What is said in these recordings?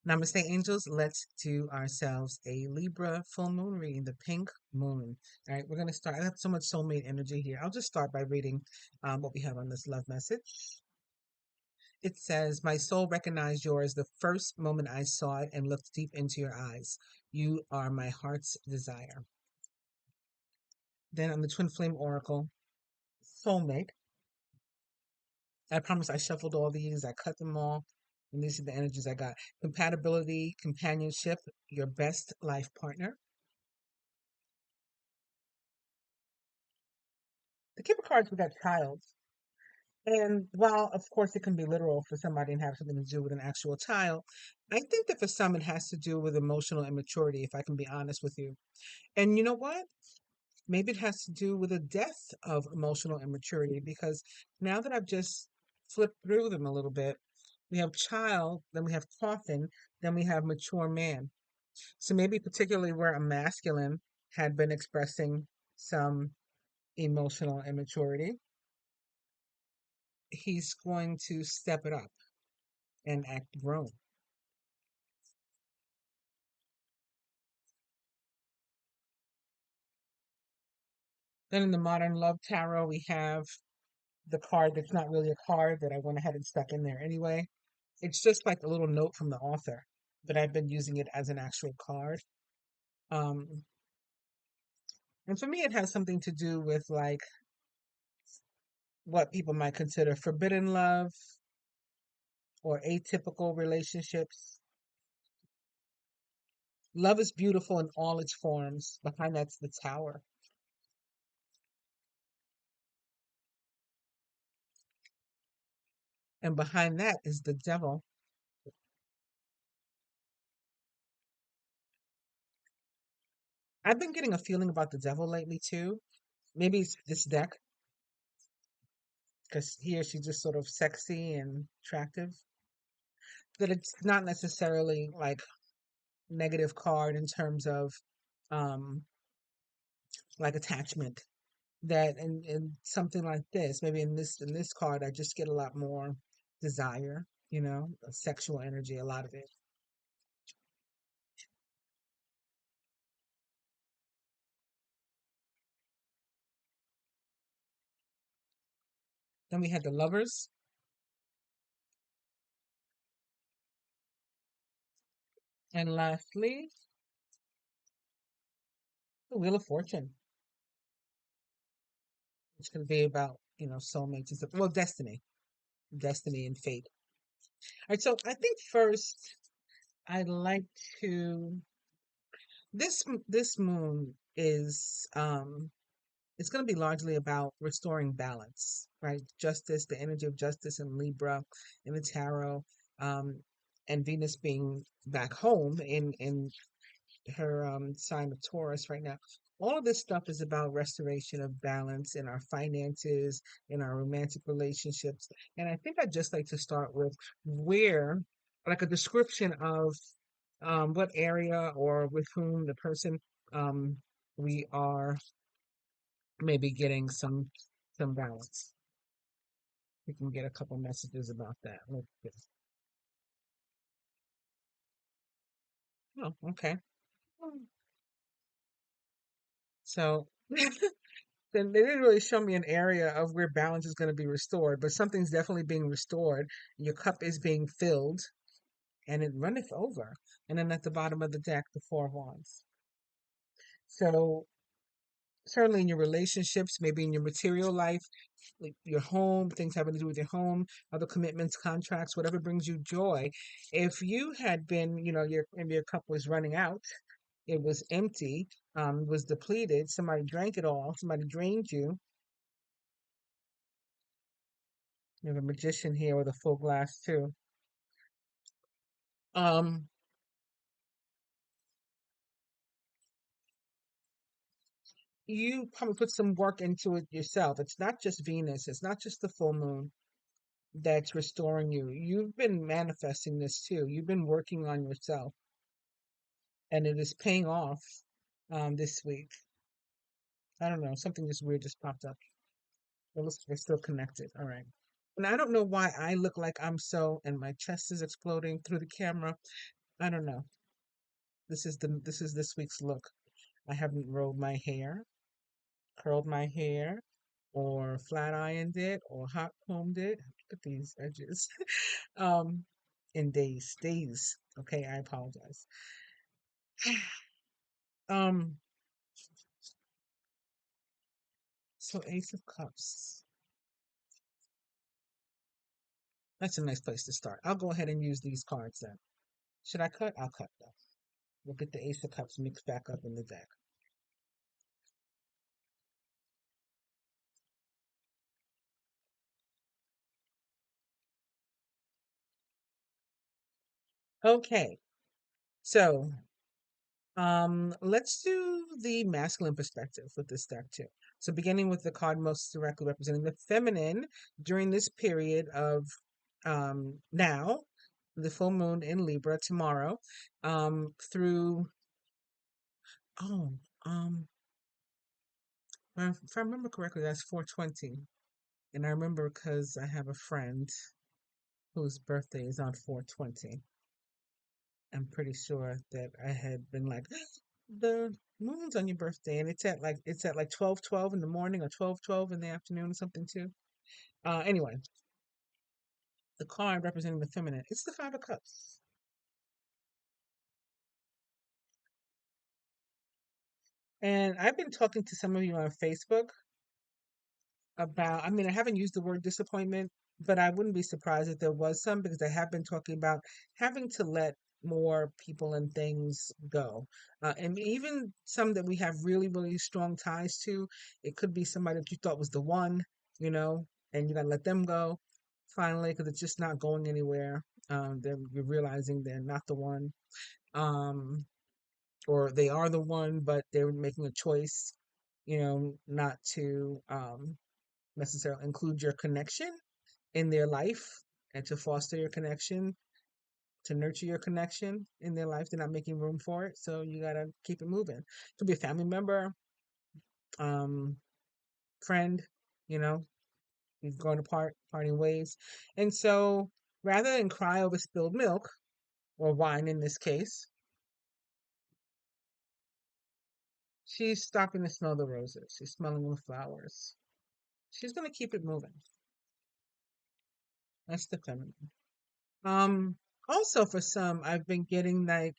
Namaste, angels. Let's do ourselves a Libra full moon reading, the pink moon. All right, we're going to start. I have so much soulmate energy here. I'll just start by reading what we have on this love message. It says, my soul recognized yours the first moment I saw it and looked deep into your eyes. You are my heart's desire. Then on the Twin Flame Oracle, soulmate. I promise I shuffled all these, I cut them all, and these are the energies I got. Compatibility, companionship, your best life partner. The Kipper cards, we got child. And while, of course, it can be literal for somebody and have something to do with an actual child, I think that for some it has to do with emotional immaturity, if I can be honest with you. And you know what? Maybe it has to do with a death of emotional immaturity because now that I've just flipped through them a little bit, we have child, then we have coffin, then we have mature man. So maybe particularly where a masculine had been expressing some emotional immaturity, he's going to step it up and act grown. Then in the Modern Love Tarot, we have the card that's not really a card that I went ahead and stuck in there anyway. It's just like a little note from the author, but I've been using it as an actual card. Um, and for me, it has something to do with like what people might consider forbidden love or atypical relationships. Love is beautiful in all its forms. Behind that's the tower. And behind that is the devil. I've been getting a feeling about the devil lately too. Maybe it's this deck because he or she's just sort of sexy and attractive. That it's not necessarily like negative card in terms of um like attachment. That in something like this, maybe in this card, I just get a lot more desire, sexual energy, a lot of it. Then we had the lovers, and lastly, the Wheel of Fortune, which can be about soulmates and stuff. Well, destiny and fate. All right, so I think first I'd like to this moon is it's going to be largely about restoring balance, right? Justice, the energy of justice in Libra, in the tarot, um, and Venus being back home in her sign of Taurus right now. All of this stuff is about restoration of balance in our finances, in our romantic relationships. And I think I'd just like to start with where, like a description of what area or with whom the person um, we are maybe getting some balance. We can get a couple messages about that. Oh, okay. So then they didn't really show me an area of where balance is going to be restored, but something's definitely being restored. Your cup is being filled, and it runneth over. And then at the bottom of the deck, the Four of Wands. So certainly in your relationships, maybe in your material life, like your home, things having to do with your home, other commitments, contracts, whatever brings you joy. If you had been, maybe your cup was running out, it was empty, was depleted, somebody drank it all, somebody drained you. You have a magician here with a full glass too. Um, you probably put some work into it yourself. It's not just Venus, it's not just the full moon that's restoring you. You've been manifesting this too. You've been working on yourself, and it is paying off this week. I don't know, something just weird just popped up. It looks like they're still connected. All right. And I don't know why I look like I'm so, and my chest is exploding through the camera. I don't know. This is this week's look. I haven't rolled my hair, curled my hair, or flat ironed it, or hot combed it. Look at these edges. um, in days. Okay, I apologize. Um, so Ace of Cups. That's a nice place to start. I'll go ahead and use these cards then. Should I cut? I'll cut though. We'll get the Ace of Cups mixed back up in the deck. Okay, so let's do the masculine perspective with this deck too. So beginning with the card most directly representing the feminine during this period of now, the full moon in Libra tomorrow, through oh if I remember correctly, that's 420. And I remember because I have a friend whose birthday is on 420. I'm pretty sure that I had been like, the moon's on your birthday, and it's at like 12:12 in the morning or 12:12 in the afternoon or something too. Anyway, the card representing the feminine, it's the Five of Cups. And I've been talking to some of you on Facebook about, I mean, I haven't used the word disappointment, but I wouldn't be surprised if there was some because I have been talking about having to let more people and things go. And even some that we have really strong ties to, it could be somebody that you thought was the one, you know, and you got to let them go finally because it's just not going anywhere. You're realizing they're not the one, um, or they are the one, but they're making a choice, you know, not to necessarily include your connection in their life and to foster your connection, to nurture your connection in their life. They're not making room for it. So you got to keep it moving. It could be a family member, um, friend, you know, you've gone apart, parting ways. And so rather than cry over spilled milk or wine in this case, she's stopping to smell the roses. She's smelling the flowers. She's going to keep it moving. That's the feminine. Um, Also for some, I've been getting like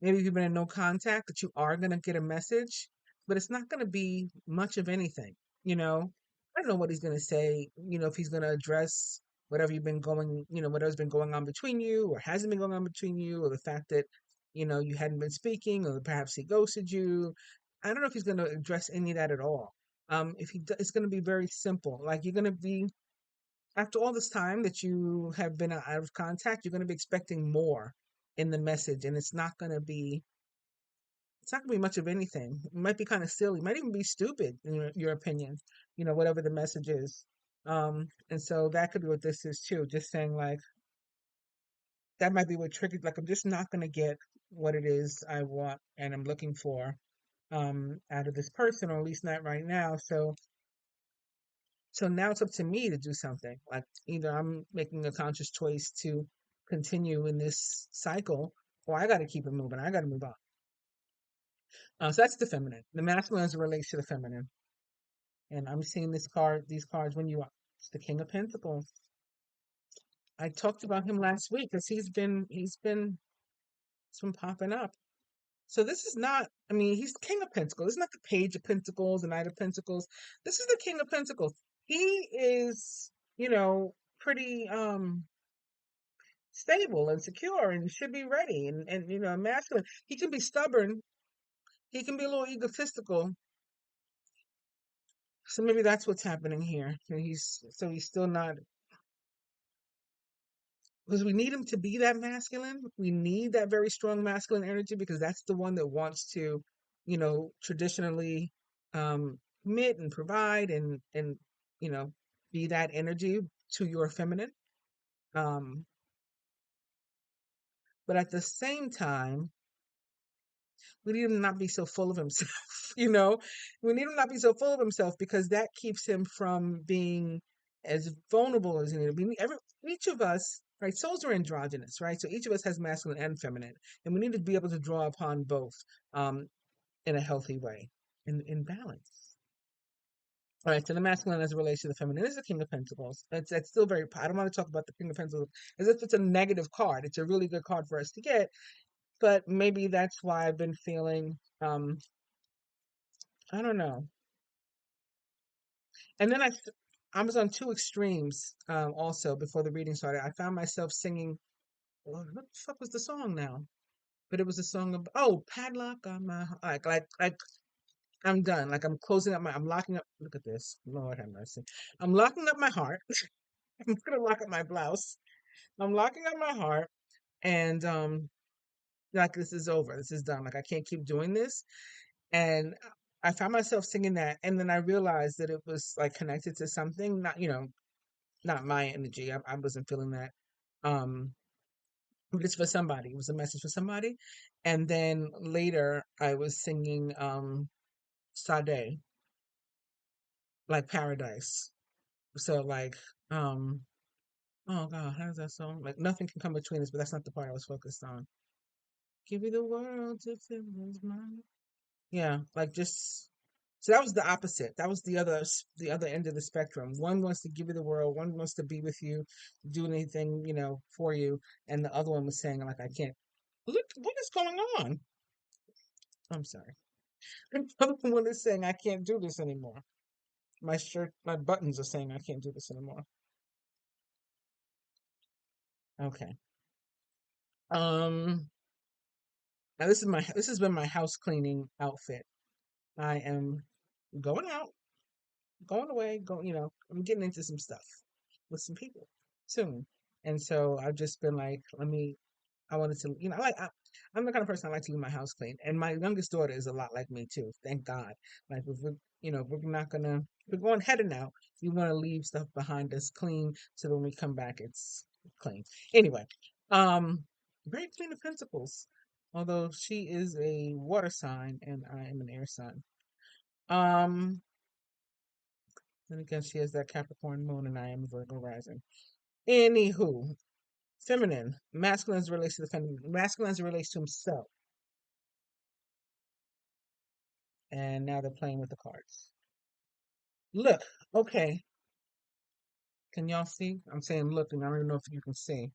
maybe if you've been in no contact, that you are going to get a message, but it's not going to be much of anything. You know, I don't know what he's going to say, you know, if he's going to address whatever you've been going, you know, whatever's been going on between you or hasn't been going on between you, or the fact that, you know, you hadn't been speaking, or perhaps he ghosted you. I don't know if he's going to address any of that at all. If it's going to be very simple. Like you're going to be after all this time that you have been out of contact, you're going to be expecting more in the message, and it's not gonna be much of anything. It might be kind of silly, it might even be stupid in your opinion, you know, whatever the message is. And so that could be what this is too. Just saying like that might be what triggered. Like I'm just not gonna get what it is I want and I'm looking for out of this person, or at least not right now. So now it's up to me to do something. Like either I'm making a conscious choice to continue in this cycle, or I got to keep it moving. I got to move on. So that's the feminine. The masculine as it relates to the feminine. And I'm seeing these cards when you are. It's the King of Pentacles. I talked about him last week because it's been popping up. So this is not, I mean, he's the King of Pentacles. It's not the Page of Pentacles, the Knight of Pentacles. This is the King of Pentacles. He is, you know, pretty stable and secure and should be ready and you know, masculine. He can be stubborn. He can be a little egotistical. So maybe that's what's happening here. He's still not, because we need him to be that masculine. We need that very strong masculine energy because that's the one that wants to, you know, traditionally commit and provide and you know, be that energy to your feminine. Um, but at the same time, we need him to not be so full of himself, you know? We need him not be so full of himself because that keeps him from being as vulnerable as he needs. Each of us right? Souls are androgynous, right? So each of us has masculine and feminine, and we need to be able to draw upon both um, in a healthy way, in balance. All right, so the masculine as it relates to the feminine is the King of Pentacles. That's still very. I don't want to talk about the King of Pentacles as if it's a negative card. It's a really good card for us to get, but maybe that's why I've been feeling. I don't know. And then I was on two extremes. Also before the reading started, I found myself singing. What the fuck was the song now? But it was a song of padlock on my like I'm done. Like I'm locking up. Look at this. Lord have mercy. I'm locking up my heart. I'm gonna lock up my blouse. I'm locking up my heart, and like this is over. This is done. Like I can't keep doing this. And I found myself singing that, and then I realized that it was like connected to something, not not my energy. I wasn't feeling that. Um, but it's for somebody. It was a message for somebody. And then later, I was singing Sade, like Paradise. So like um oh God, how's that song? Like nothing can come between us, but that's not the part I was focused on. Give me the world to fill his mind. Yeah, like just so that was the opposite. That was the other end of the spectrum. One wants to give you the world, one wants to be with you, do anything, for you, and the other one was saying like I can't. Look, what is going on? I'm sorry. The other one is saying I can't do this anymore. My shirt, my buttons are saying I can't do this anymore. Okay. Um Now this has been my house cleaning outfit. I am going out, going away, I'm getting into some stuff with some people soon. And so I've just been like, I wanted to, I'm the kind of person I like to leave my house clean. And my youngest daughter is a lot like me too. Thank God. Like if we're not gonna, we're going heading out. We want to leave stuff behind us clean so that when we come back, it's clean. Anyway, um, very Queen of Pentacles. Although she is a water sign and I am an air sign. Um, then again, she has that Capricorn moon and I am Virgo rising. Anywho, feminine, masculine as it relates to the feminine, masculine as it relates to himself. And now they're playing with the cards. Look, okay. Can y'all see? I'm saying look, and I don't even know if you can see.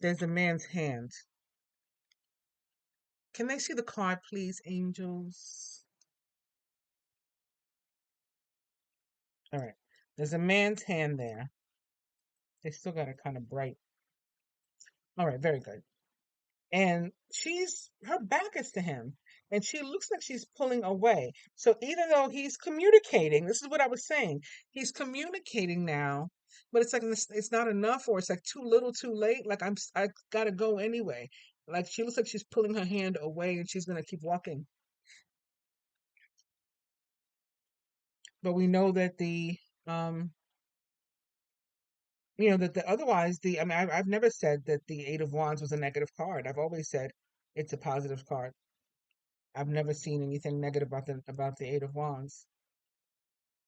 There's a man's hand. Can they see the card, please, angels? All right. There's a man's hand there. They still got it kind of bright. All right, very good. And her back is to him, and she looks like she's pulling away. So even though he's communicating, this is what I was saying, he's communicating now, but it's like it's not enough, or it's like too little, too late. Like I gotta go anyway. Like she looks like she's pulling her hand away, and she's gonna keep walking. But we know that um that the otherwise the I mean I've never said that the Eight of Wands was a negative card. I've always said it's a positive card. I've never seen anything negative about the Eight of Wands.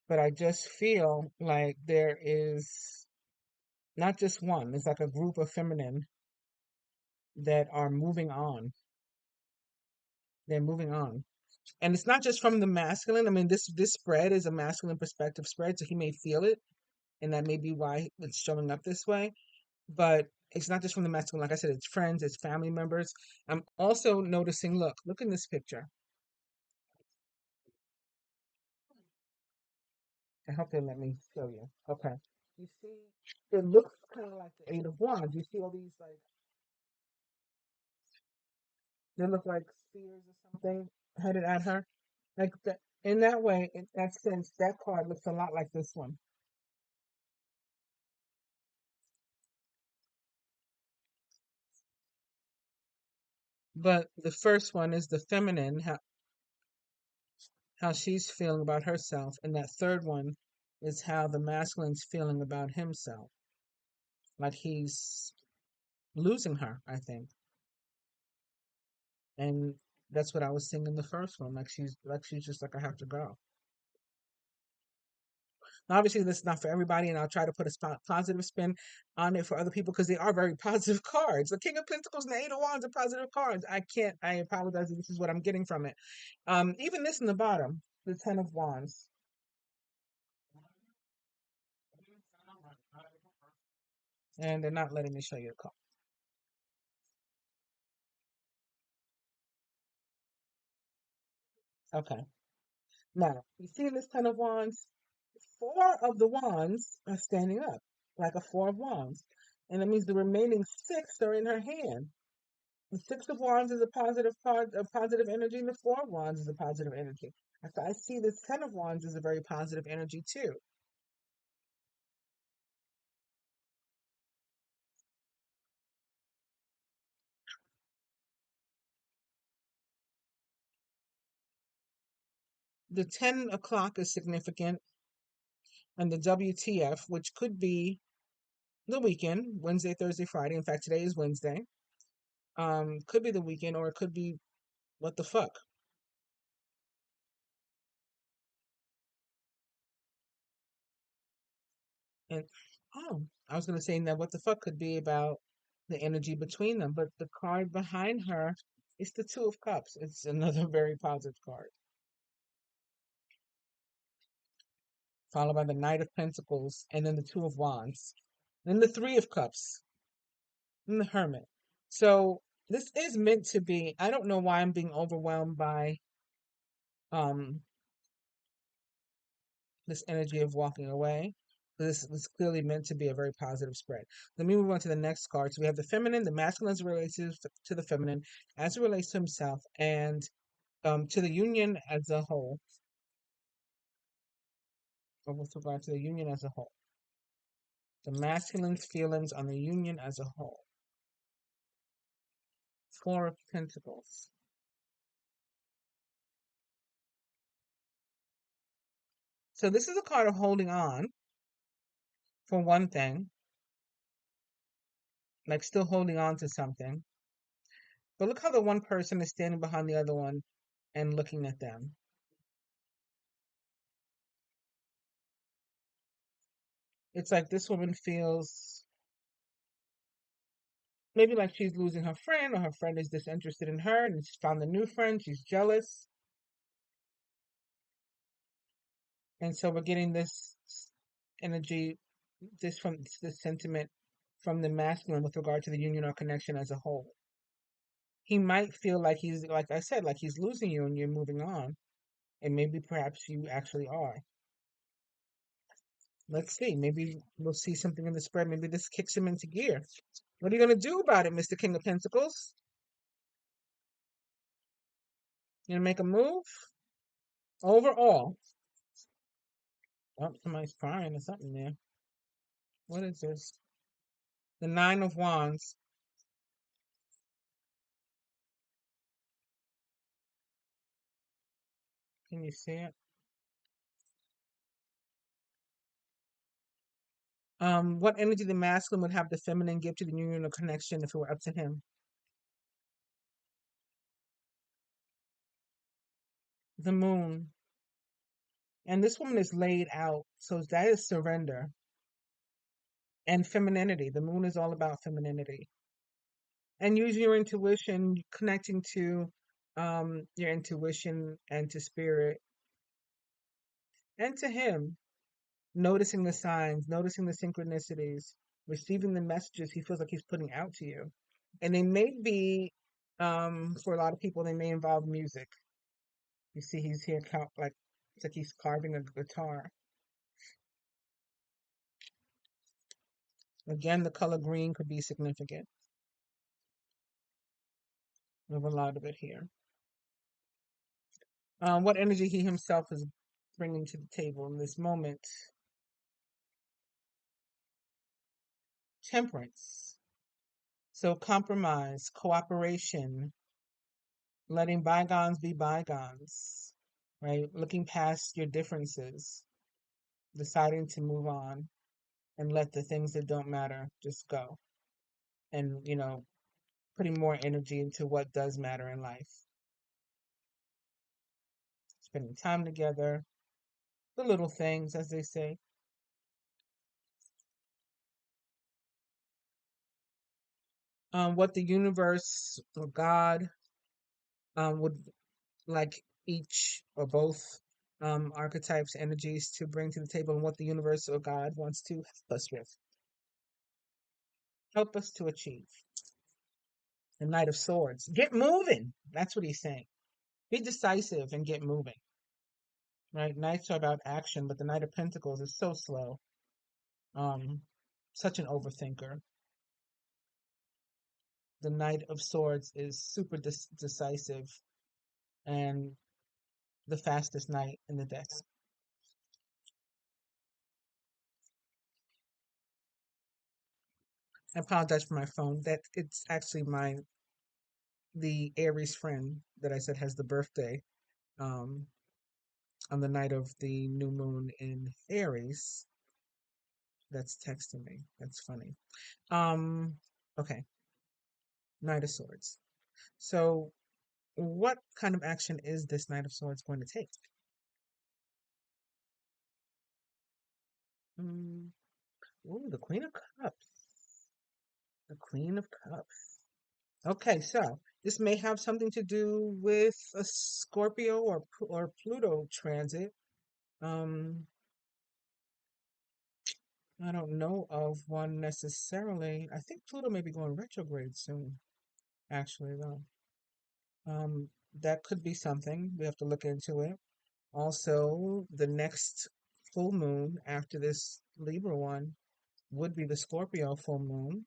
But I just feel like there is not just one, it's like a group of feminine that are moving on. They're moving on. And it's not just from the masculine. I mean, this spread is a masculine perspective spread, so he may feel it, and that may be why it's showing up this way. But it's not just from the masculine. Like I said, it's friends, it's family members. I'm also noticing, look in this picture. I hope they let me show you. Okay. You see, it looks kind of like the Eight of Wands. You see all these like they look like spears or something headed at her. Like that in that way, in that sense, that card looks a lot like this one. But the first one is the feminine, how she's feeling about herself, and that third one is how the masculine's feeling about himself. Like he's losing her, I think. And that's what I was seeing in the first one. Like she's just like I have to go. Obviously, this is not for everybody, and I'll try to put a positive spin on it for other people because they are very positive cards. The King of Pentacles and the Eight of Wands are positive cards. I can't. I apologize if this is what I'm getting from it. Even this in the bottom, the Ten of Wands, and they're not letting me show you the card. Okay. Now, you see this Ten of Wands? Four of the wands are standing up, like a Four of Wands. And that means the remaining six are in her hand. The Six of Wands is a positive card, a positive energy, and the Four of Wands is a positive energy. So I see this Ten of Wands is a very positive energy too. The 10 o'clock is significant, and the WTF, which could be the weekend, Wednesday, Thursday, Friday. In fact, today is Wednesday. Could be the weekend, or it could be what the fuck. And I was gonna say that what the fuck could be about the energy between them, but the card behind her is the Two of Cups. It's another very positive card, followed by the Knight of Pentacles, and then the Two of Wands, then the Three of Cups, and the Hermit. So this is meant to be. I don't know why I'm being overwhelmed by um this energy of walking away. This is clearly meant to be a very positive spread. Let me move on to the next card. So we have the feminine, the masculine as it relates to the feminine, as it relates to himself, and to the union as a whole, or with regard to the union as a whole. The masculine's feelings on the union as a whole. Four of Pentacles. So this is a card of holding on, for one thing, like still holding on to something. But look how the one person is standing behind the other one and looking at them. It's like this woman feels maybe like she's losing her friend, or her friend is disinterested in her and she's found a new friend. She's jealous. And so we're getting this energy, this sentiment from the masculine with regard to the union or connection as a whole. He might feel like he's, like I said, like he's losing you and you're moving on. And maybe perhaps you actually are. Let's see. Maybe we'll see something in the spread. Maybe this kicks him into gear. What are you going to do about it, Mr. King of Pentacles? You going to make a move? Overall. Oh, somebody's crying or something there. What is this? The Nine of Wands. Can you see it? What energy the masculine would have the feminine give to the union or connection if it were up to him? The Moon. And this woman is laid out. So that is surrender and femininity. The Moon is all about femininity. And use your intuition, connecting to your intuition and to spirit and to him, noticing the signs, noticing the synchronicities, receiving the messages he feels like he's putting out to you. And they may be, for a lot of people, they may involve music. You see, he's here, like it's like he's carving a guitar. Again, the color green could be significant. We have a lot of it here. What energy he himself is bringing to the table in this moment? Temperance. So compromise, cooperation, letting bygones be bygones, right? Looking past your differences, deciding to move on and let the things that don't matter just go. And, putting more energy into what does matter in life. Spending time together, the little things, as they say. what the universe or God would like each or both archetypes, energies to bring to the table, and what the universe or God wants to help us with, help us to achieve. The Knight of Swords. Get moving. That's what he's saying. Be decisive and get moving. Right? Knights are about action, but the Knight of Pentacles is so slow. Um, Such an overthinker. The Knight of Swords is super decisive and the fastest knight in the deck. I apologize for my phone. That it's actually the Aries friend that I said has the birthday um on the night of the new moon in Aries. That's texting me. That's funny. Um, okay, Knight of Swords. So, what kind of action is this Knight of Swords going to take? Mm, ooh, the Queen of Cups. The Queen of Cups. Okay, so this may have something to do with a Scorpio or Pluto transit. Um, I don't know of one necessarily. I think Pluto may be going retrograde soon, actually, though. That could be something. We have to look into it. Also, the next full moon after this Libra one would be the Scorpio full moon.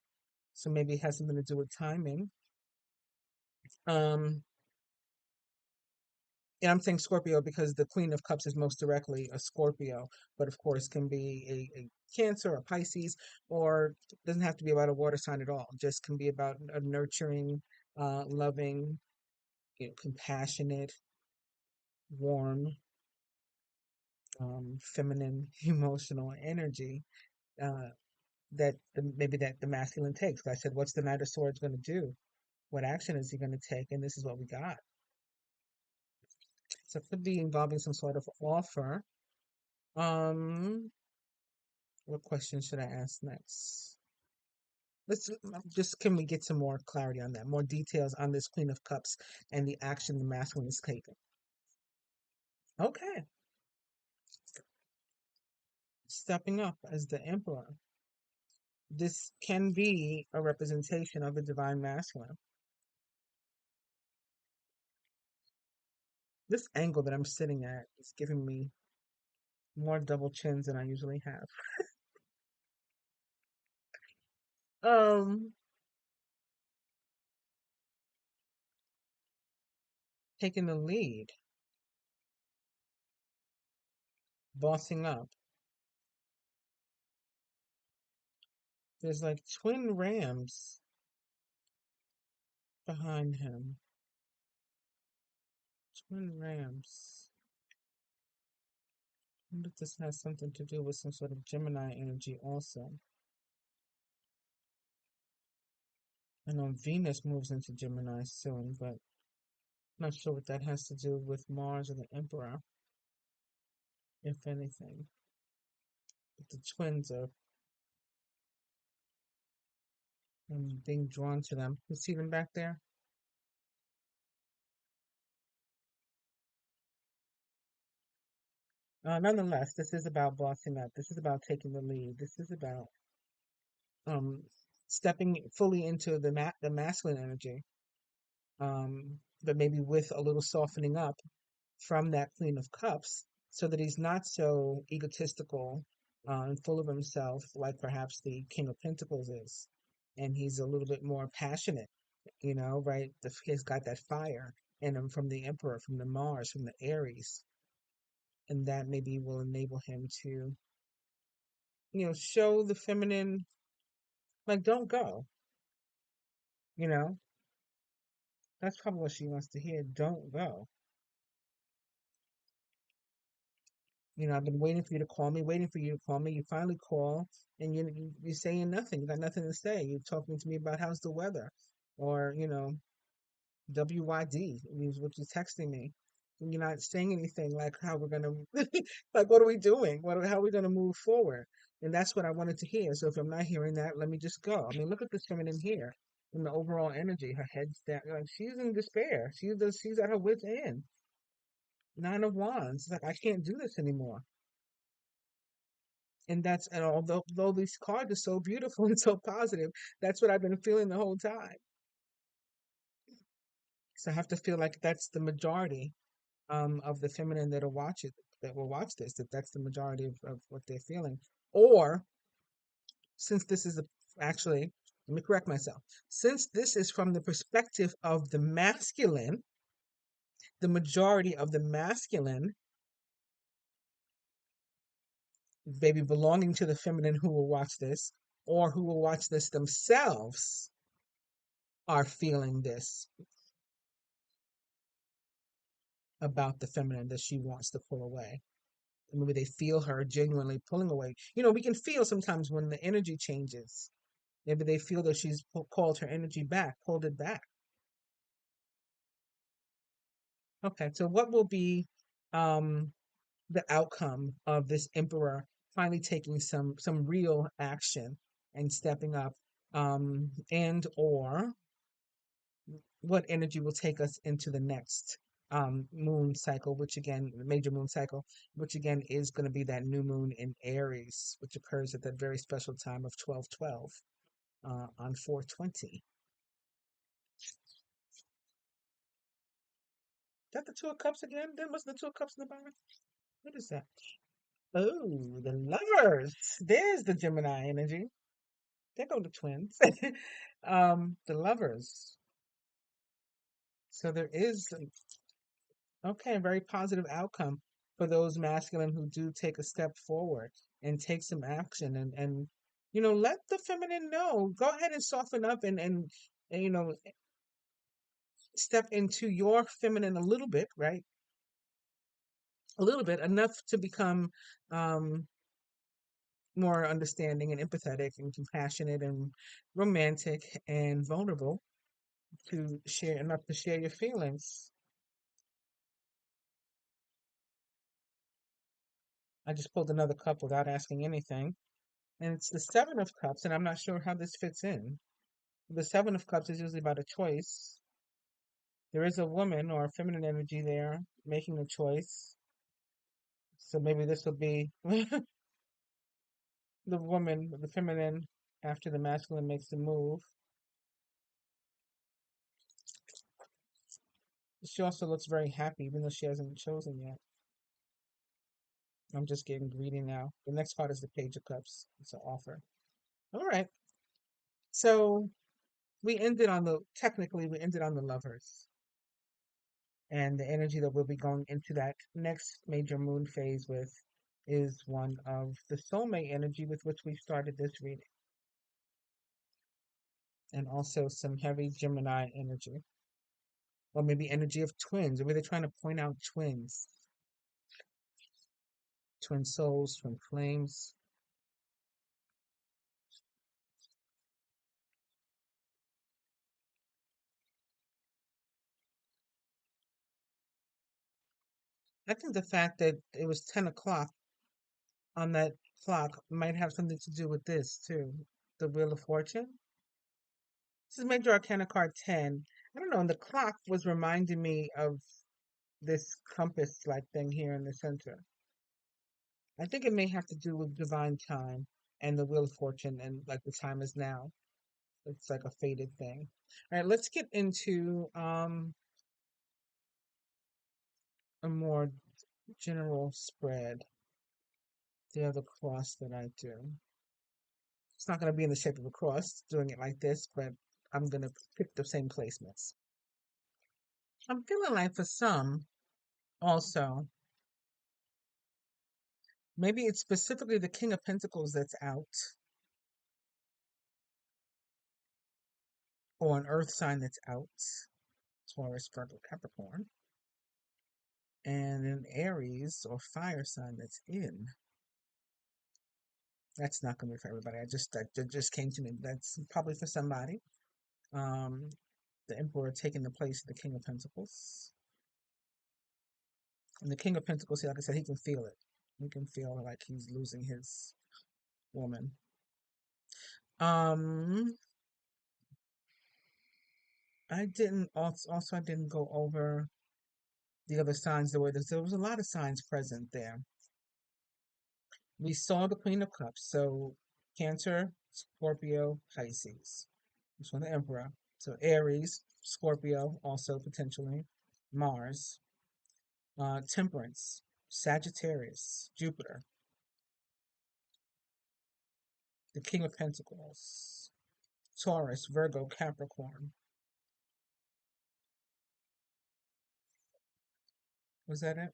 So maybe it has something to do with timing. Um, and I'm saying Scorpio because the Queen of Cups is most directly a Scorpio, but of course can be a Cancer, a Pisces, or doesn't have to be about a water sign at all. Just can be about a nurturing, loving, compassionate, warm, feminine, emotional energy uh, maybe that the masculine takes. I said, what's the Knight of Swords going to do? What action is he going to take? And this is what we got. So it could be involving some sort of offer. Um, what question should I ask next? Let's just can we get some more clarity on that, more details on this Queen of Cups and the action the masculine is taking. Okay, stepping up as the Emperor. This can be a representation of the divine masculine. This angle that I'm sitting at is giving me more double chins than I usually have. Um, Taking the lead, bossing up. There's like twin rams behind him. Twin rams. I wonder if this has something to do with some sort of Gemini energy also. I know Venus moves into Gemini soon, but not sure what that has to do with Mars or the Emperor, if anything. But the twins are being drawn to them. You see them back there? Nonetheless, this is about bossing up. This is about taking the lead. This is about um, stepping fully into the masculine energy, but maybe with a little softening up from that Queen of Cups, so that he's not so egotistical and full of himself like perhaps the King of Pentacles is, and he's a little bit more passionate, right? He's got that fire in him from the Emperor, from the Mars, from the Aries, and that maybe will enable him to, show the feminine, like, don't go, you know. That's probably what she wants to hear. Don't go. I've been waiting for you to call me, waiting for you to call me. You finally call, and you're saying nothing. You got nothing to say. You're talking to me about how's the weather, or WYD, what you're texting me. And you're not saying anything like how we're gonna, like what are we doing? How are we gonna move forward? And that's what I wanted to hear. So if I'm not hearing that, let me just go. I mean, look at this feminine here. in the overall energy. Her head's down, like she's in despair. She's at her wit's end. Nine of Wands. It's like I can't do this anymore. And although these cards are so beautiful and so positive, that's what I've been feeling the whole time. So I have to feel like that's the majority of the feminine that will watch this, that's the majority of what they're feeling. Or since this is actually, let me correct myself. Since this is from the perspective of the masculine, the majority of the masculine, maybe belonging to the feminine who will watch this, or who will watch this themselves, are feeling this about the feminine that she wants to pull away. Maybe they feel her genuinely pulling away. We can feel sometimes when the energy changes. Maybe they feel that she's called her energy back, pulled it back. Okay, so what will be um, the outcome of this emperor finally taking some real action and stepping up, and or what energy will take us into the next moon cycle, which again, the major moon cycle, which again is going to be that new moon in Aries, which occurs at that very special time of 12/12 on 4/20. That the Two of Cups again? Then was the Two of Cups in the bottom? What is that? Oh, the Lovers. There's the Gemini energy. There go the twins. The Lovers. So there is okay, a very positive outcome for those masculine who do take a step forward and take some action and let the feminine know. Go ahead and soften up and step into your feminine a little bit, right? A little bit, enough to become um more understanding and empathetic and compassionate and romantic and vulnerable to share enough to share your feelings. I just pulled another cup without asking anything. And it's the Seven of Cups, and I'm not sure how this fits in. The Seven of Cups is usually about a choice. There is a woman or a feminine energy there making a choice. So maybe this will be the woman, the feminine, after the masculine makes the move. She also looks very happy, even though she hasn't chosen yet. I'm just getting greedy now. The next card is the Page of Cups. It's an offer. All right. So technically, we ended on the Lovers. And the energy that we'll be going into that next major moon phase with is one of the soulmate energy with which we started this reading. And also some heavy Gemini energy. Or maybe energy of twins. Maybe they're trying to point out twins. Twin souls, twin flames. I think the fact that it was 10 o'clock on that clock might have something to do with this too. The Wheel of Fortune. This is Major Arcana card 10. I don't know, and the clock was reminding me of this compass like thing here in the center. I think it may have to do with divine time and the Wheel of Fortune and like the time is now. It's like a faded thing. All right, let's get into a more general spread. The other cross that I do. It's not going to be in the shape of a cross doing it like this, but I'm going to pick the same placements. I'm feeling like for some also, maybe it's specifically the King of Pentacles that's out, or an earth sign that's out, Taurus, Virgo, Capricorn, and an Aries or fire sign that's in. That's not going to be for everybody. That just came to me. That's probably for somebody. Um, the Emperor taking the place of the King of Pentacles. And the King of Pentacles, like I said, he can feel it. He can feel like he's losing his woman. Um, I didn't also I didn't go over the other signs. There was a lot of signs present there. We saw the Queen of Cups, so Cancer, Scorpio, Pisces. This one the Emperor. So Aries, Scorpio, also potentially. Mars, Temperance, Sagittarius, Jupiter, the King of Pentacles, Taurus, Virgo, Capricorn. Was that it?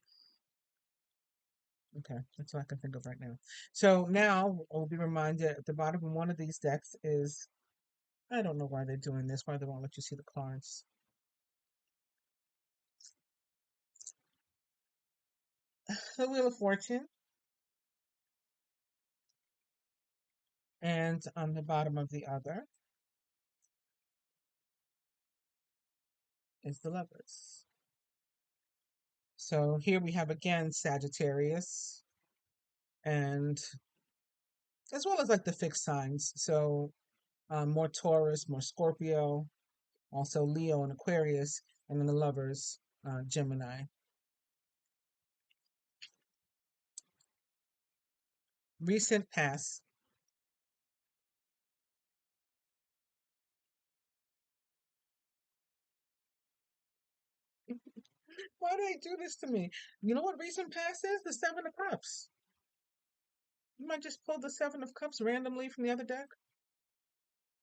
Okay, that's all I can think of right now. So now we'll be reminded at the bottom of one of these decks is I don't know why they're doing this, why they won't let you see the cards. The Wheel of Fortune, and on the bottom of the other is the Lovers. So here we have again Sagittarius, and as well as like the fixed signs. So more Taurus, more Scorpio, also Leo and Aquarius, and then the Lovers, Gemini. Recent past. Why do they do this to me? You know what recent past is? The Seven of Cups. You might just pull the Seven of Cups randomly from the other deck.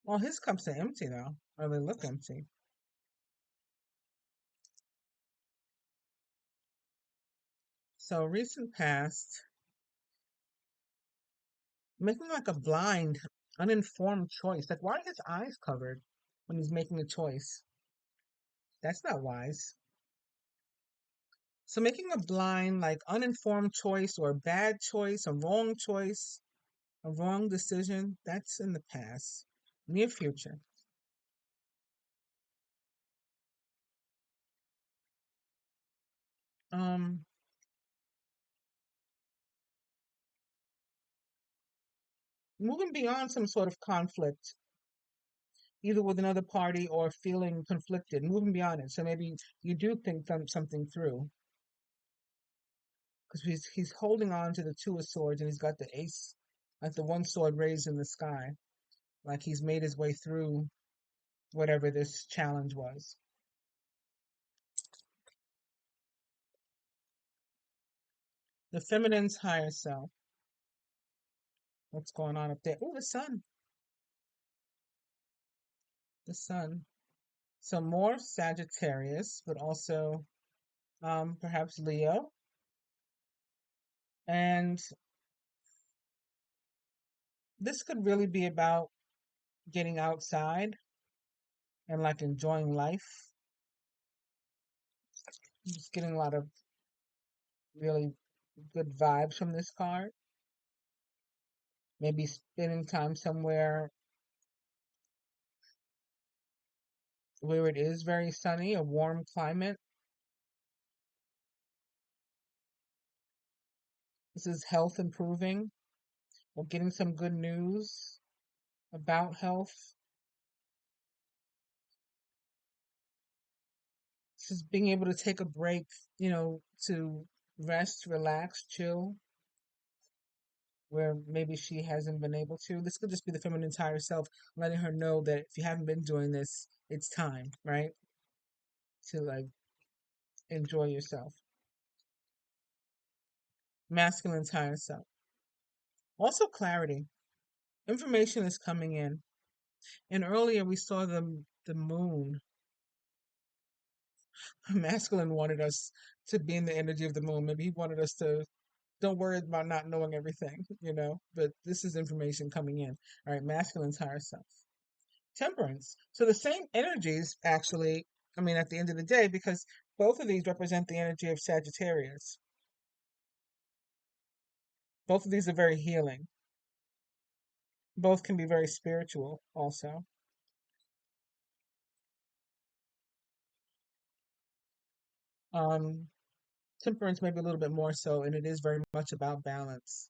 Well, his cups are empty though, or they look empty. So recent past, making like a blind, uninformed choice. Like, why are his eyes covered when he's making a choice? That's not wise. So making a blind, like uninformed choice or a bad choice, a wrong decision, that's in the past. Near future. Um, moving beyond some sort of conflict, either with another party or feeling conflicted, moving beyond it. So maybe you do think something through because he's holding on to the Two of Swords and he's got the Ace, like the one sword raised in the sky, like he's made his way through whatever this challenge was. The feminine's higher self. What's going on up there? Oh, the sun. The sun. So more Sagittarius, but also perhaps Leo. And this could really be about getting outside and like enjoying life. Just getting a lot of really good vibes from this card. Maybe spending time somewhere where it is very sunny, a warm climate. This is health improving or getting some good news about health. This is being able to take a break, to rest, relax, chill, where maybe she hasn't been able to. This could just be the feminine entire self letting her know that if you haven't been doing this, it's time, right? To like enjoy yourself. Masculine entire self. Also clarity. Information is coming in. And earlier we saw the moon. Masculine wanted us to be in the energy of the moon. Maybe he wanted us to don't worry about not knowing everything. But this is information coming in. All right, masculine's higher self. Temperance. So the same energies actually, I mean, at the end of the day, because both of these represent the energy of Sagittarius. Both of these are very healing. Both can be very spiritual also. Um, Temperance maybe a little bit more so, and it is very much about balance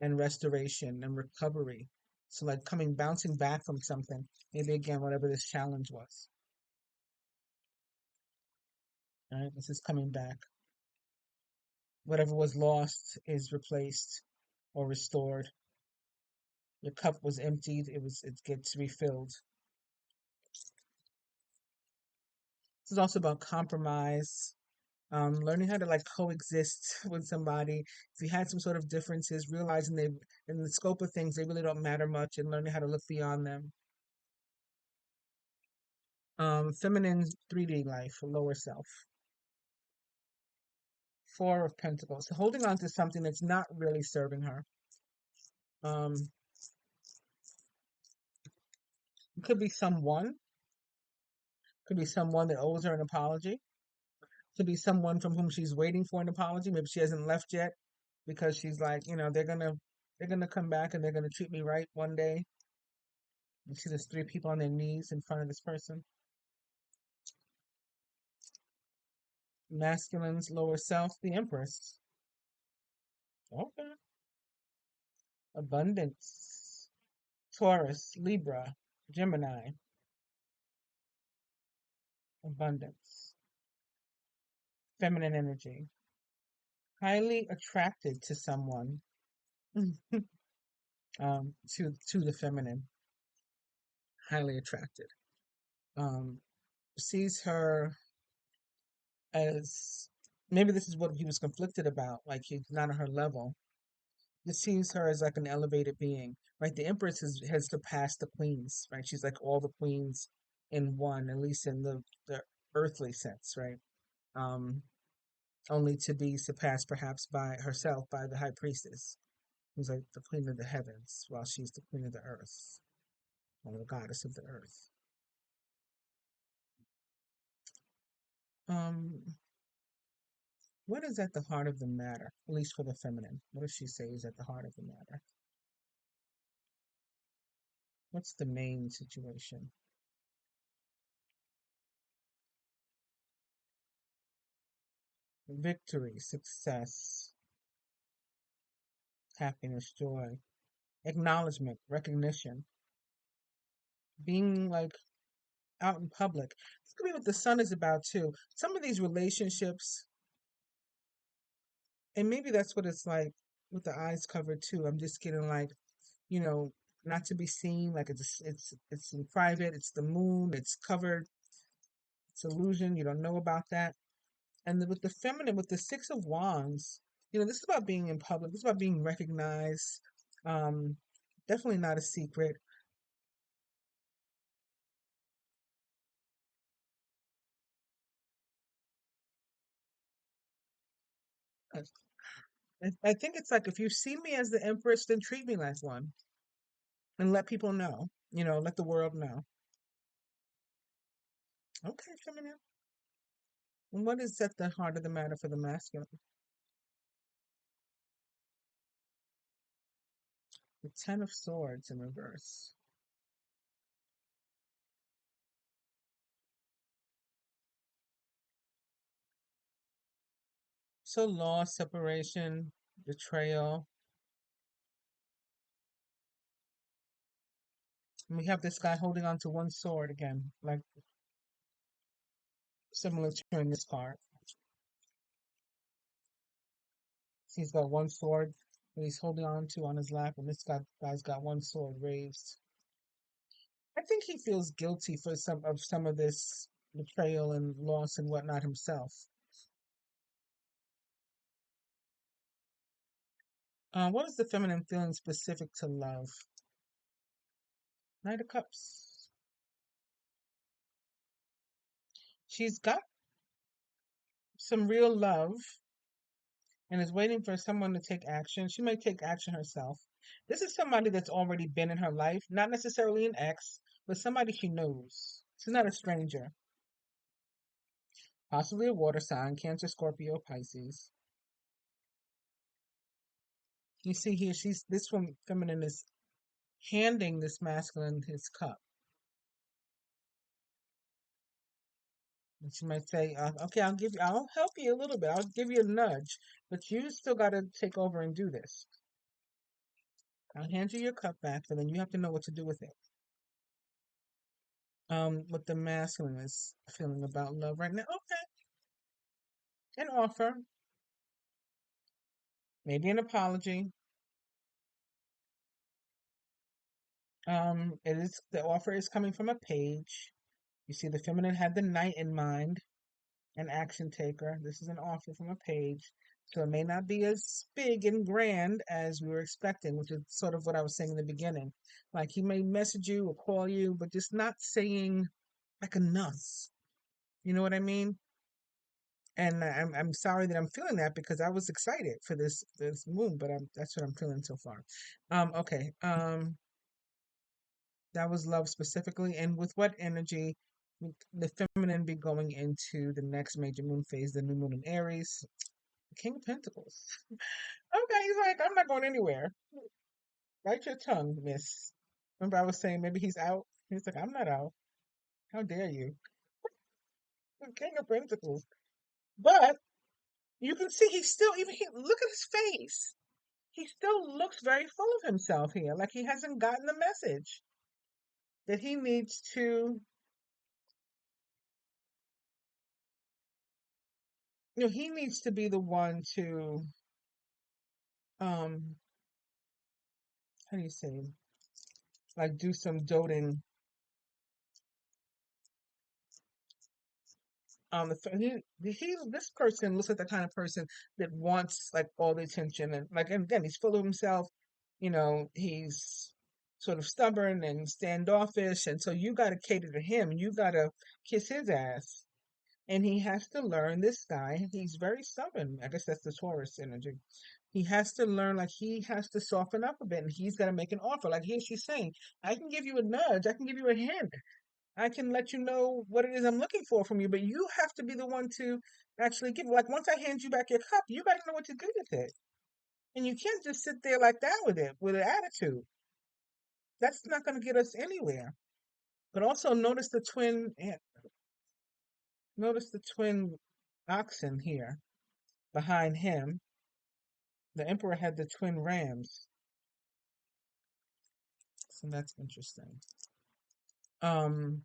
and restoration and recovery. So like bouncing back from something, maybe again, whatever this challenge was. Right? This is coming back. Whatever was lost is replaced or restored. Your cup was emptied, it gets refilled. This is also about compromise, learning how to like coexist with somebody. If you had some sort of differences, realizing they, in the scope of things, they really don't matter much, and learning how to look beyond them. Feminine 3D life, lower self. Four of Pentacles, holding on to something that's not really serving her. Um, it could be someone that owes her an apology. Could be someone from whom she's waiting for an apology. Maybe she hasn't left yet because she's like, they're gonna come back and they're gonna treat me right one day. You see there's three people on their knees in front of this person. Masculine's lower self, the Empress. Okay. Abundance. Taurus, Libra, Gemini. Abundance. Feminine energy. Highly attracted to someone. To the feminine. Highly attracted. Um, sees her as, maybe this is what he was conflicted about, like he's not on her level. Just sees her as like an elevated being, right? The Empress has surpassed the queens, right? She's like all the queens in one, at least in the earthly sense, right? Um, only to be surpassed perhaps by herself, by the high priestess, who's like the queen of the heavens, while she's the queen of the earth, or the goddess of the earth. Um, what is at the heart of the matter, at least for the feminine? What does she say is at the heart of the matter? What's the main situation? Victory, success, happiness, joy, acknowledgement, recognition, being like out in public. This could be what the sun is about too. Some of these relationships, and maybe that's what it's like with the eyes covered too. I'm just getting like, you know, not to be seen, like it's in private, it's the moon, it's covered, it's illusion, you don't know about that. And then with the feminine, with the Six of Wands, this is about being in public. This is about being recognized. Um, Definitely not a secret. I, I think it's like if you see me as the Empress, then treat me like one, and let people know. Let the world know. Okay, feminine. And what is at the heart of the matter for the masculine? The Ten of Swords in reverse. So loss, separation, betrayal. And we have this guy holding on to one sword again, like similar to in this card. He's got one sword that he's holding on to on his lap, and this guy's got one sword raised. I think he feels guilty for some of this betrayal and loss and whatnot himself. What is the feminine feeling specific to love? Knight of Cups. She's got some real love and is waiting for someone to take action. She might take action herself. This is somebody that's already been in her life, not necessarily an ex, but somebody she knows. She's not a stranger. Possibly a water sign, Cancer, Scorpio, Pisces. You see here, this one feminine is handing this masculine his cup. And she might say, "Okay, I'll help you a little bit. I'll give you a nudge, but you still got to take over and do this. I'll hand you your cup back, and then you have to know what to do with it." What the masculine is feeling about love right now. Okay, an offer, maybe an apology. The offer is coming from a page. You see, the feminine had the knight in mind, an action taker. This is an offer from a page. So it may not be as big and grand as we were expecting, which is sort of what I was saying in the beginning. Like he may message you or call you, but just not saying like enough. You know what I mean? And I'm sorry that I'm feeling that because I was excited for this moon, but that's what I'm feeling so far. Okay. That was love specifically, and with what energy would the feminine be going into the next major moon phase, the new moon in Aries? King of Pentacles. Okay, he's like, I'm not going anywhere. Bite your tongue, miss. Remember I was saying maybe he's out? He's like, I'm not out. How dare you? King of Pentacles. But you can see he's still even look at his face. He still looks very full of himself here, like he hasn't gotten the message that he needs to, he needs to be the one to, um, how do you say, like do some doting. This person looks like the kind of person that wants like all the attention and like, and again, he's full of himself. He's sort of stubborn and standoffish, and so you got to cater to him. You got to kiss his ass, and he has to learn. This guy, he's very stubborn. I guess that's the Taurus energy. He has to learn, like he has to soften up a bit, and he's got to make an offer. Like here she's saying, I can give you a nudge, I can give you a hint, I can let you know what it is I'm looking for from you, but you have to be the one to actually give. Like once I hand you back your cup, you got to know what to do with it, and you can't just sit there like that with it with an attitude. That's not going to get us anywhere. But also notice the twin oxen here behind him. The emperor had the twin rams, so that's interesting. Um,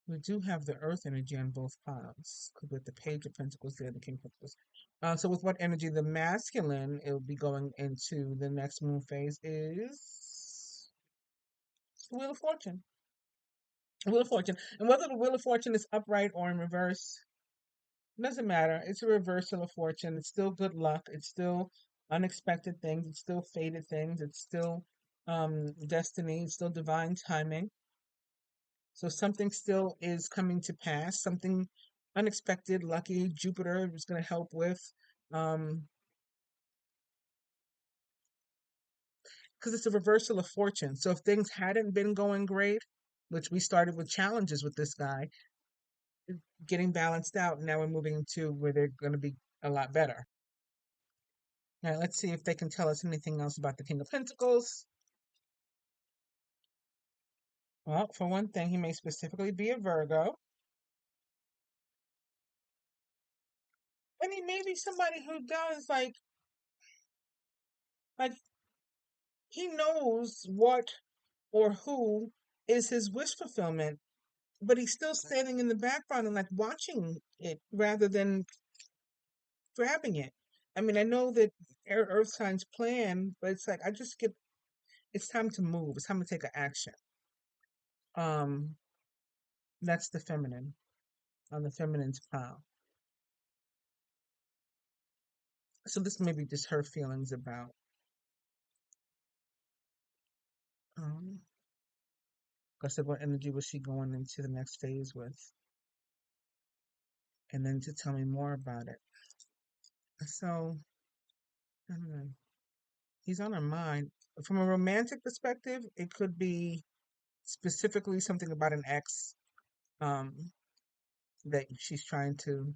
we do have the earth energy on both piles with the page of pentacles there, the king of pentacles. So with what energy the masculine it will be going into the next moon phase is the wheel of fortune. Wheel of fortune, and whether the wheel of fortune is upright or in reverse, it doesn't matter. It's a reversal of fortune. It's still good luck. It's still unexpected things. It's still fated things. It's still destiny. It's still divine timing. So something still is coming to pass, something unexpected, lucky. Jupiter is going to help with, um, because it's a reversal of fortune. So if things hadn't been going great, which we started with challenges with this guy, getting balanced out, now we're moving to where they're going to be a lot better. Now let's see if they can tell us anything else about the King of Pentacles. Well, for one thing, he may specifically be a Virgo, and he may be somebody who does like he knows what or who is his wish fulfillment, but he's still standing in the background and like watching it rather than grabbing it. I mean, I know that Earth signs plan, but it's like I just get it's time to move. It's time to take an action. Um, that's the feminine on the feminine's pile. So this may be just her feelings about um like I said, what energy was she going into the next phase with? And then to tell me more about it. So I don't know. He's on her mind. From a romantic perspective, it could be specifically something about an ex um, that she's trying to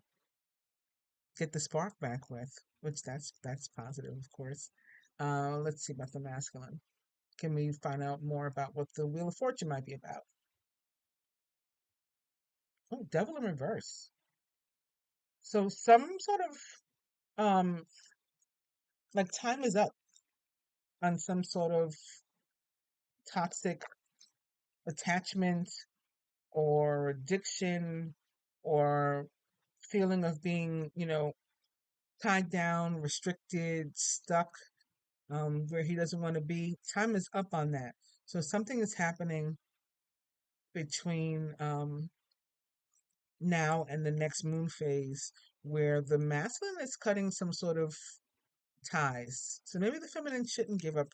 get the spark back with, which that's positive, of course. Let's see about the masculine. Can we find out more about what the Wheel of Fortune might be about? Oh, Devil in reverse. So some sort of um like time is up on some sort of toxic attachment or addiction or feeling of being, tied down, restricted, stuck, where he doesn't want to be. Time is up on that. So something is happening between now and the next moon phase where the masculine is cutting some sort of ties. So maybe the feminine shouldn't give up,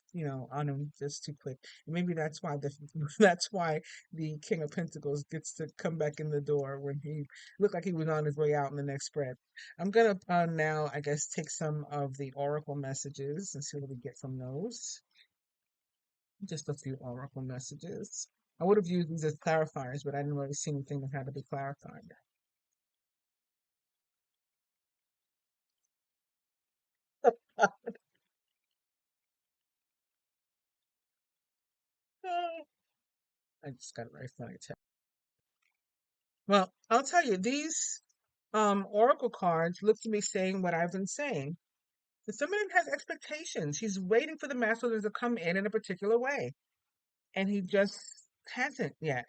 on him just too quick. And maybe that's why the that's why the King of Pentacles gets to come back in the door when he looked like he was on his way out in the next spread. I'm gonna now, I guess, take some of the oracle messages and see what we get from those. Just a few oracle messages. I would have used these as clarifiers, but I didn't really see anything that had to be clarified. I just got a very funny text. Well, I'll tell you, these oracle cards look to be saying what I've been saying. The feminine has expectations. He's waiting for the masculine to come in a particular way, and he just hasn't yet.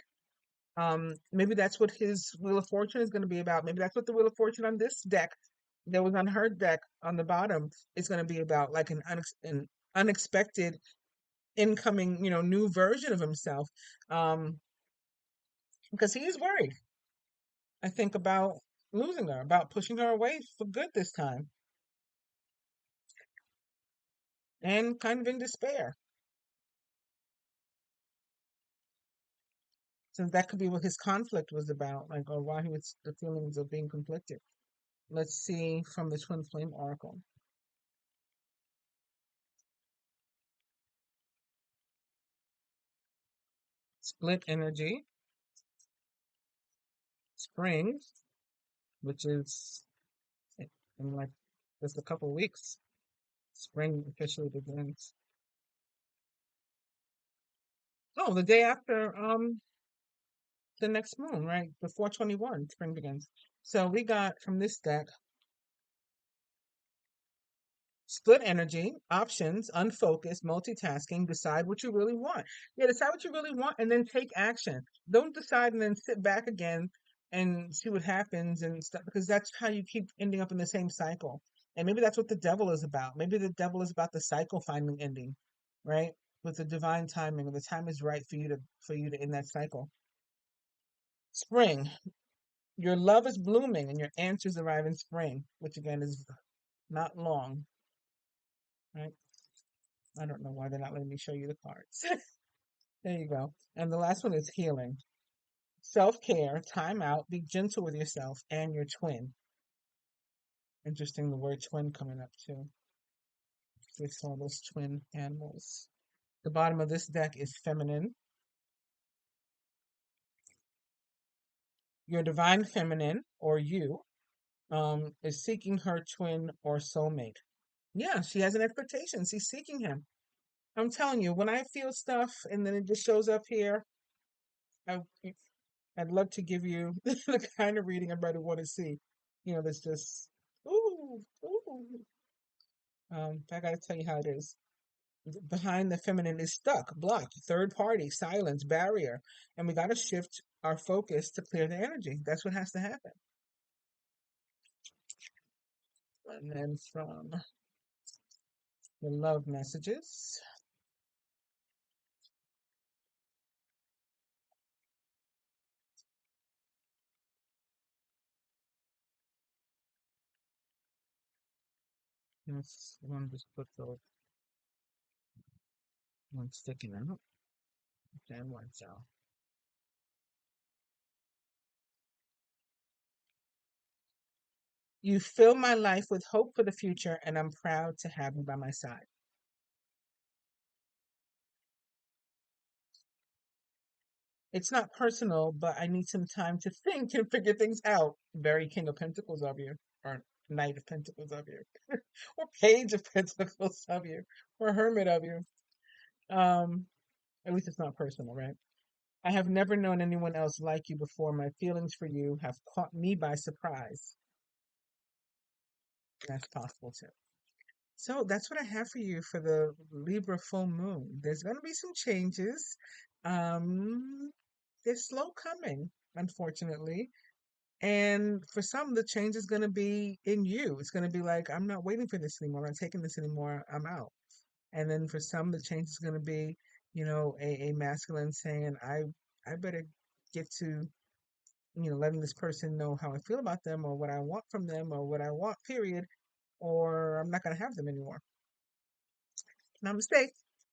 Maybe that's what his Wheel of Fortune is going to be about. Maybe that's what the Wheel of Fortune on this deck, that was on her deck on the bottom, is going to be about, like an unexpected incoming, new version of himself. Um, because he is worried, I think, about losing her, about pushing her away for good this time, and kind of in despair. So that could be what his conflict was about, like, or why he was the feelings of being conflicted. Let's see from the Twin Flame Oracle. Split energy, spring, which is in like just a couple weeks. Spring officially begins. Oh, the day after the next moon, right? The 421, spring begins. So we got from this deck split energy, options, unfocused, multitasking, decide what you really want. Yeah, decide what you really want and then take action. Don't decide and then sit back again and see what happens and stuff, because that's how you keep ending up in the same cycle. And maybe that's what the devil is about. Maybe the devil is about the cycle finally ending, right? With the divine timing, the time is right for you to end that cycle. Spring, your love is blooming and your answers arrive in spring, which again is not long, right? I don't know why they're not letting me show you the cards. There you go. And the last one is healing. Self care, time out, be gentle with yourself and your twin. Interesting, the word twin coming up too. We saw those twin animals. The bottom of this deck is feminine. Your divine feminine, or you, is seeking her twin or soulmate. Yeah, she has an expectation. She's seeking him. I'm telling you, when I feel stuff and then it just shows up here, I, I'd love to give you the kind of reading everybody want to see. That's just, ooh, ooh. I gotta tell you how it is. Behind the feminine is stuck, blocked, third party, silence, barrier. And we gotta shift our focus to clear the energy. That's what has to happen. And then from the love messages, this one just put the one sticking out, and one so. You fill my life with hope for the future, and I'm proud to have you by my side. It's not personal, but I need some time to think and figure things out. Very King of Pentacles of you, or Knight of Pentacles of you, or Page of Pentacles of you, or Hermit of you. Um, at least it's not personal, right? I have never known anyone else like you before. My feelings for you have caught me by surprise. That's possible too. So that's what I have for you for the Libra full moon. There's going to be some changes. Um, they're slow coming, unfortunately. And for some, the change is going to be in you. It's going to be like, I'm not waiting for this anymore. I'm not taking this anymore. I'm out. And then for some, the change is going to be, a masculine saying, I better get to, letting this person know how I feel about them or what I want from them or what I want, period, or I'm not going to have them anymore. Namaste.